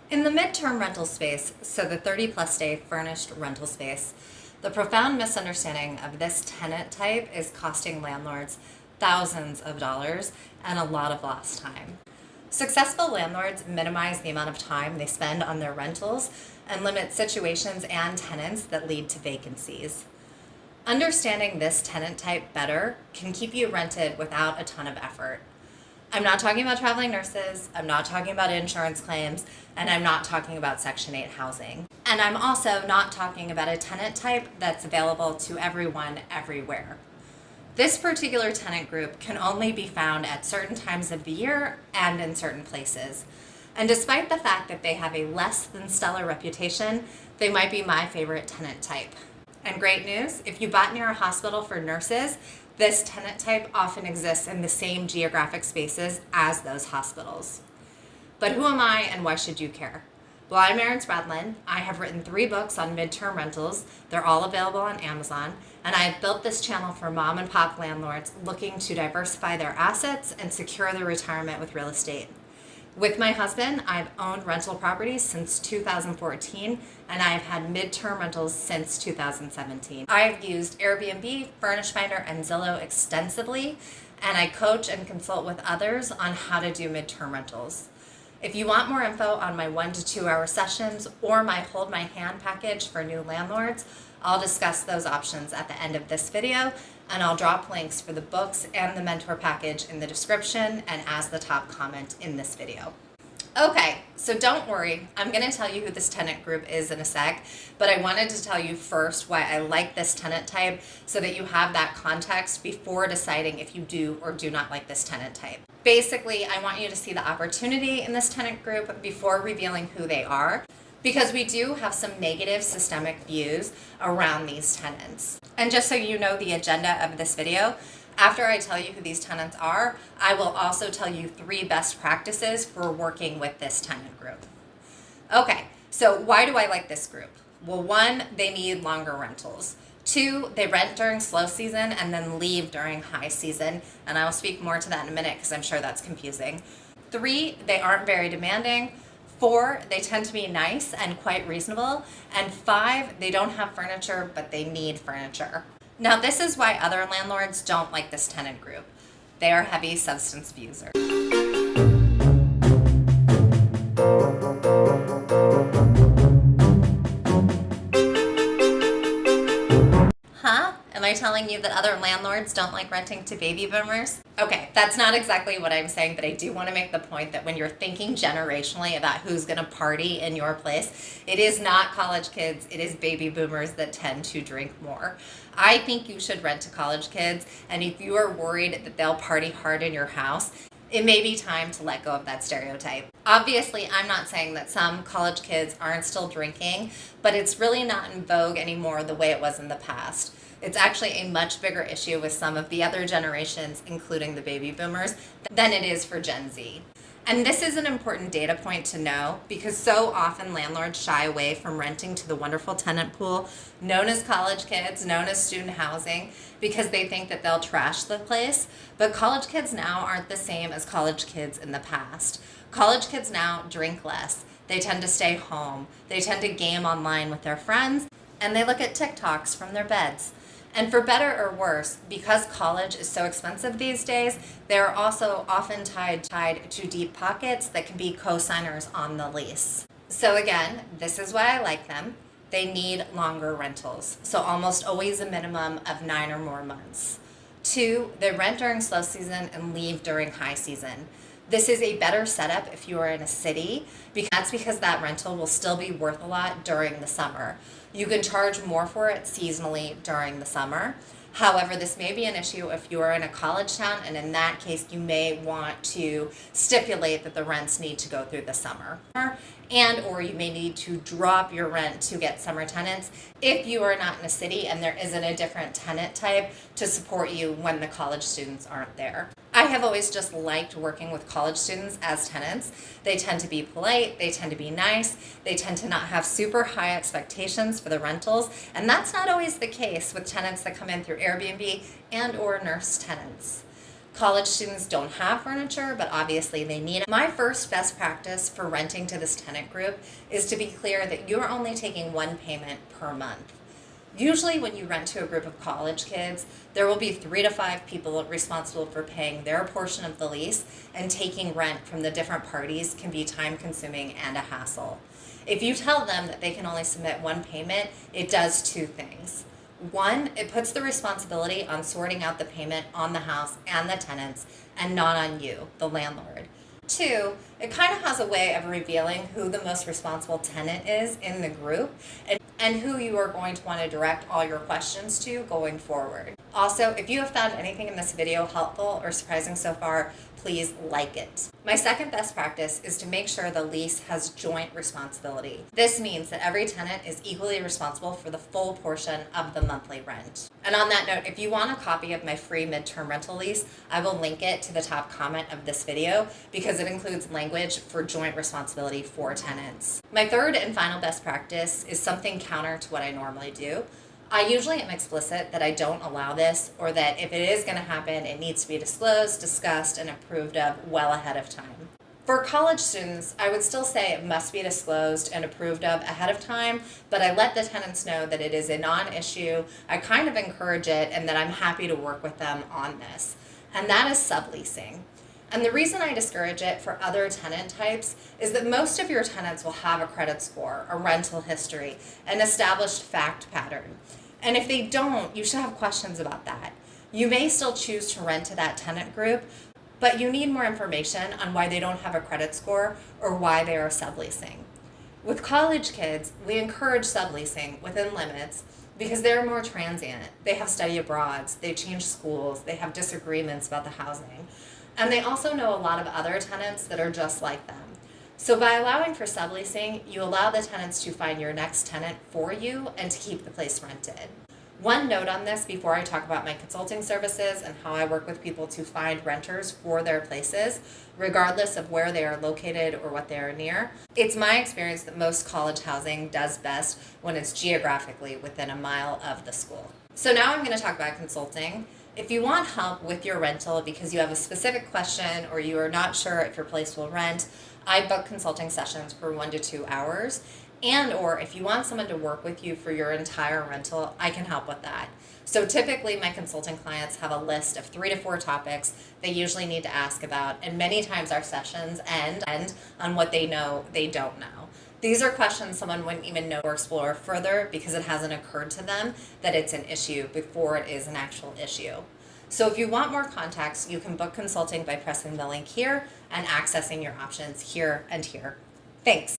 In the midterm rental space, so the 30-plus day furnished rental space, the profound misunderstanding of this tenant type is costing landlords thousands of dollars and a lot of lost time. Successful landlords minimize the amount of time they spend on their rentals and limit situations and tenants that lead to vacancies. Understanding this tenant type better can keep you rented without a ton of effort. I'm not talking about traveling nurses, I'm not talking about insurance claims, and I'm not talking about Section 8 housing. And I'm also not talking about a tenant type that's available to everyone, everywhere. This particular tenant group can only be found at certain times of the year and in certain places. And despite the fact that they have a less than stellar reputation, they might be my favorite tenant type. And great news, if you bought near a hospital for nurses, this tenant type often exists in the same geographic spaces as those hospitals. But who am I and why should you care? Well, I'm Erin Spradlin. I have written 3 books on midterm rentals. They're all available on Amazon. And I've built this channel for mom and pop landlords looking to diversify their assets and secure their retirement with real estate. With my husband, I've owned rental properties since 2014, and I've had midterm rentals since 2017. I've used Airbnb, Furnished Finder, and Zillow extensively, and I coach and consult with others on how to do midterm rentals. If you want more info on my 1 to 2 hour sessions or my Hold My Hand package for new landlords, I'll discuss those options at the end of this video, and I'll drop links for the books and the mentor package in the description and as the top comment in this video. Okay, so don't worry, I'm going to tell you who this tenant group is in a sec, but I wanted to tell you first why I like this tenant type so that you have that context before deciding if you do or do not like this tenant type. Basically, I want you to see the opportunity in this tenant group before revealing who they are, because we do have some negative systemic views around these tenants. And just so you know the agenda of this video, after I tell you who these tenants are, I will also tell you 3 best practices for working with this tenant group. Okay, so why do I like this group? Well, 1, they need longer rentals. 2, they rent during slow season and then leave during high season, and I will speak more to that in a minute because I'm sure that's confusing. 3, they aren't very demanding. 4, they tend to be nice and quite reasonable. And 5, they don't have furniture, but they need furniture. Now, this is why other landlords don't like this tenant group. They are heavy substance abusers. Huh? Am I telling you that other landlords don't like renting to baby boomers? Okay, that's not exactly what I'm saying, but I do want to make the point that when you're thinking generationally about who's going to party in your place, it is not college kids, it is baby boomers that tend to drink more. I think you should rent to college kids, and if you are worried that they'll party hard in your house, it may be time to let go of that stereotype. Obviously, I'm not saying that some college kids aren't still drinking, but it's really not in vogue anymore the way it was in the past. It's actually a much bigger issue with some of the other generations, including the baby boomers, than it is for Gen Z. And this is an important data point to know because so often landlords shy away from renting to the wonderful tenant pool known as college kids, known as student housing, because they think that they'll trash the place. But college kids now aren't the same as college kids in the past. College kids now drink less. They tend to stay home. They tend to game online with their friends, and they look at TikToks from their beds. And for better or worse, because college is so expensive these days, they're also often tied to deep pockets that can be co-signers on the lease. So again, this is why I like them. They need longer rentals, so almost always a minimum of 9 or more months. 2, they rent during slow season and leave during high season. This is a better setup if you are in a city, because that's because that rental will still be worth a lot during the summer. You can charge more for it seasonally during the summer. However, this may be an issue if you are in a college town, and in that case, you may want to stipulate that the rents need to go through the summer. And or you may need to drop your rent to get summer tenants if you are not in a city and there isn't a different tenant type to support you when the college students aren't there. I have always just liked working with college students as tenants. They tend to be polite, they tend to be nice, they tend to not have super high expectations for the rentals, and that's not always the case with tenants that come in through Airbnb and or nurse tenants. College students don't have furniture, but obviously they need it. My first best practice for renting to this tenant group is to be clear that you're only taking one payment per month. Usually when you rent to a group of college kids, there will be 3 to 5 people responsible for paying their portion of the lease, and taking rent from the different parties can be time consuming and a hassle. If you tell them that they can only submit one payment, it does 2 things. One, it puts the responsibility on sorting out the payment on the house and the tenants and not on you, the landlord. 2, it kind of has a way of revealing who the most responsible tenant is in the group and who you are going to want to direct all your questions to going forward. Also, if you have found anything in this video helpful or surprising so far, please like it. My second best practice is to make sure the lease has joint responsibility. This means that every tenant is equally responsible for the full portion of the monthly rent. And on that note, if you want a copy of my free midterm rental lease, I will link it to the top comment of this video because it includes language for joint responsibility for tenants. My third and final best practice is something counter to what I normally do. I usually am explicit that I don't allow this, or that if it is going to happen, it needs to be disclosed, discussed, and approved of well ahead of time. For college students, I would still say it must be disclosed and approved of ahead of time, but I let the tenants know that it is a non-issue, I kind of encourage it, and that I'm happy to work with them on this. And that is subleasing. And the reason I discourage it for other tenant types is that most of your tenants will have a credit score, a rental history, an established fact pattern. And if they don't, you should have questions about that. You may still choose to rent to that tenant group, but you need more information on why they don't have a credit score or why they are subleasing. With college kids, we encourage subleasing within limits because they're more transient. They have study abroads, they change schools, they have disagreements about the housing. And they also know a lot of other tenants that are just like them. So by allowing for subleasing, you allow the tenants to find your next tenant for you and to keep the place rented. One note on this before I talk about my consulting services and how I work with people to find renters for their places, regardless of where they are located or what they are near. It's my experience that most college housing does best when it's geographically within a mile of the school. So now I'm going to talk about consulting. If you want help with your rental because you have a specific question or you are not sure if your place will rent, I book consulting sessions for 1 to 2 hours. And or if you want someone to work with you for your entire rental, I can help with that. So typically my consulting clients have a list of 3 to 4 topics they usually need to ask about, and many times our sessions end on what they know they don't know. These are questions someone wouldn't even know or explore further because it hasn't occurred to them that it's an issue before it is an actual issue. So if you want more context, you can book consulting by pressing the link here and accessing your options here and here. Thanks.